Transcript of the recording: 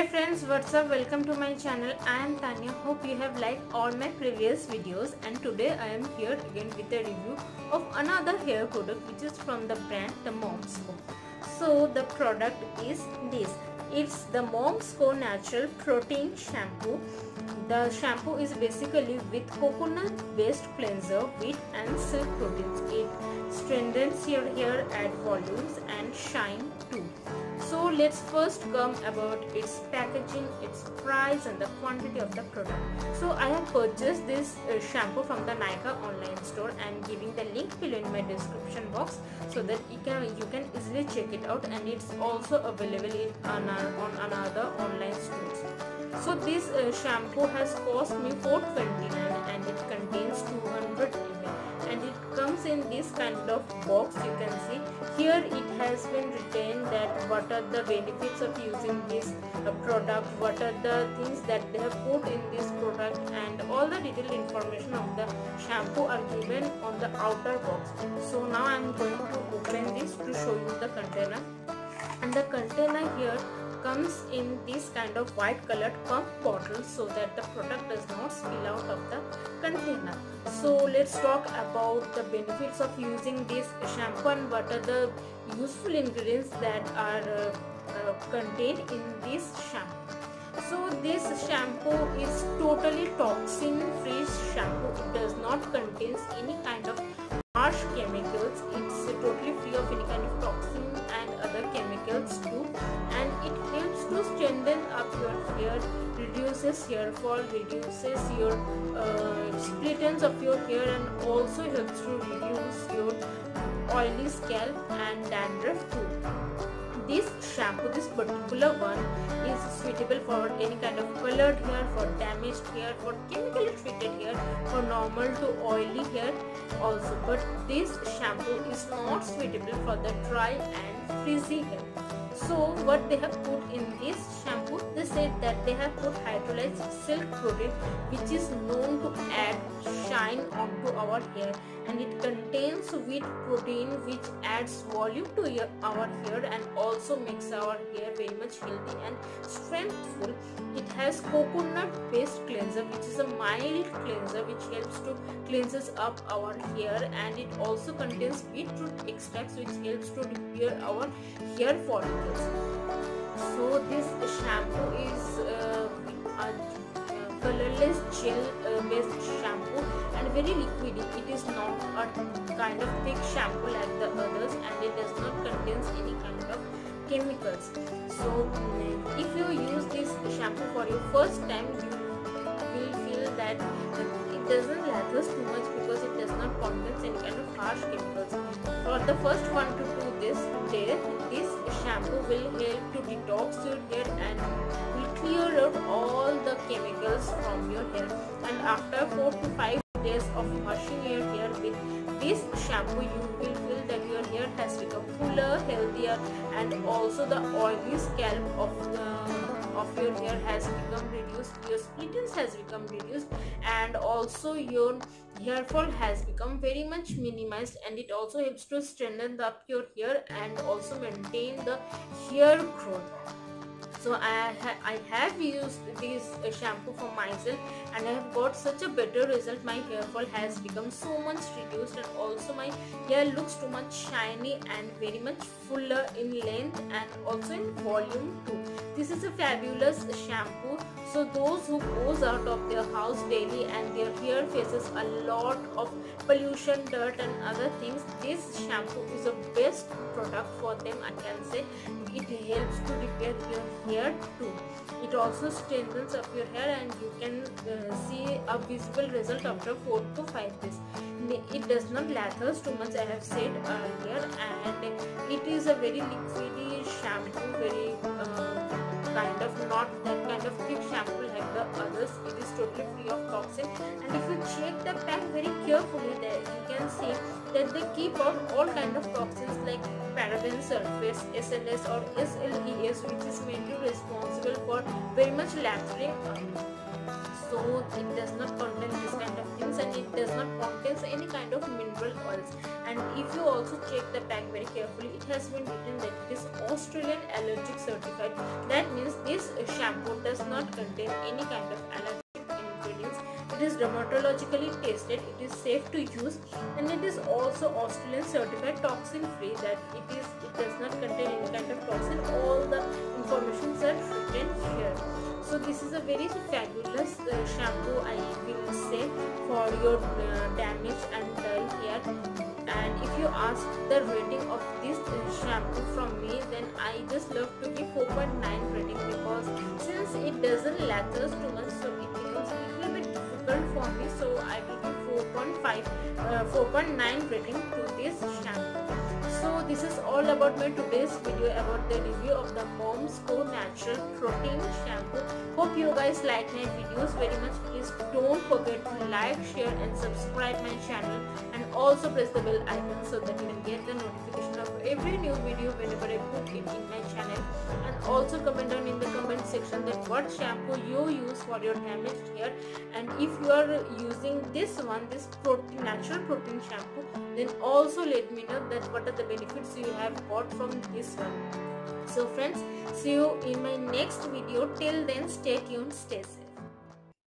Hey friends, what's up? Welcome to my channel. I am Tanya. Hope you have liked all my previous videos, and today I am here again with a review of another hair product which is from the brand the Mom's Co. So the product is this. It's the Mom's Co Natural Protein Shampoo. The shampoo is basically with coconut based cleanser, wheat and silk proteins. It strengthens your hair, add volumes and shine too. So let's first come about its packaging, its price and the quantity of the product. So I have purchased this shampoo from the Nykaa online store. I am giving the link below in my description box so that you can easily check it out, and it's also available on another online stores. So this shampoo has cost me $4.29 and it contains 200 ml. And it comes in this kind of box. You can see here it has been written that what are the benefits of using this product, what are the things that they have put in this product, and all the detailed information of the shampoo are given on the outer box. So now I am going to open this to show you the container, and the container here comes in this kind of white colored pump bottle so that the product does not spill out of the container. So let's talk about the benefits of using this shampoo and what are the useful ingredients that are contained in this shampoo. So this shampoo is totally toxin free shampoo. It does not contain any kind of harsh chemicals. It's totally free of any kind of toxin and other chemicals too, and it helps to strengthen up your hair, reduces hair fall, reduces your split ends of your hair, and also helps to reduce your oily scalp and dandruff too. This shampoo, this particular one, is suitable for any kind of colored hair, for damaged hair, for chemically treated hair, for normal to oily hair also. But this shampoo is not suitable for the dry and frizzy hair. So what they have put in this shampoo, they said that they have put hydrolyzed silk protein, which is known to add shine onto our hair, and it contains wheat protein which adds volume to our hair and also makes our hair very much healthy and strengthful. It has coconut based cleanser, which is a mild cleanser which helps to cleanses up our hair, and it also contains beetroot extracts which helps to repair our hair follicles. So this shampoo is a colorless gel based shampoo and very liquidy. It is not a kind of thick shampoo like the others, and it does not contain any kind of chemicals. So if you use this shampoo for your first time, you will feel that it doesn't lather too much because it does not contain any kind of harsh chemicals. For the first 1 to 2 days, this shampoo will help to detox your hair and will clear out all the chemicals from your hair. And after 4 to 5 days of washing your hair with this shampoo, you will feel that your hair has become fuller, healthier, and also the oily scalp of your hair has become reduced, your split ends has become reduced, and also your hair fall has become very much minimized, and it also helps to strengthen up your hair and also maintain the hair growth. So I have used this shampoo for myself, and I have got such a better result. My hair fall has become so much reduced, and also my hair looks too much shiny and very much fuller in length and also in volume too. This is a fabulous shampoo. So those who goes out of their house daily and their hair faces a lot of pollution, dirt and other things, this shampoo is the best product for them, I can say. It helps to repair your hair too. It also strengthens up your hair, and you can see a visible result after 4 to 5 days. It does not lather too much, I have said earlier, and it is a very liquidy shampoo, very kind of not that kind of thick shampoo like the others. It is totally free of toxin, and if you check the pack very carefully, there you can see that they keep out all kind of toxins like paraben sulfates, SLS or SLES, which is mainly responsible for very much lathering So it does not contain this kind of things, and it does not contain any kind of mineral oils. And if you also check the pack very carefully, it has been written that it is Australian allergic certified. That means this shampoo does not contain any kind of allergic ingredients. It is dermatologically tested, it is safe to use, and it is also Australian certified toxin free. That it does not contain any kind of toxin. All the informations are written here. So this is a very fabulous shampoo, I will say, for your damaged and dull hair. And if you ask the rating of this shampoo from me, then I just love to give 4.9 rating, because since it doesn't lather too much, so it becomes a little bit difficult for me. So I will give 4.9 rating to this shampoo. So this is all about my today's video about the review of the Moms Co Natural Protein Shampoo. Hope you guys like my videos very much. Please don't forget to like, share and subscribe my channel, and also press the bell icon so that you can get the notification of every new video whenever I put it in my channel. And also comment down in the comment section that what shampoo you use for your damaged hair, and if you are using this one, this natural protein shampoo, then also let me know that what are the benefits you have got from this one. So friends, see you in my next video. Till then, stay tuned, stay safe.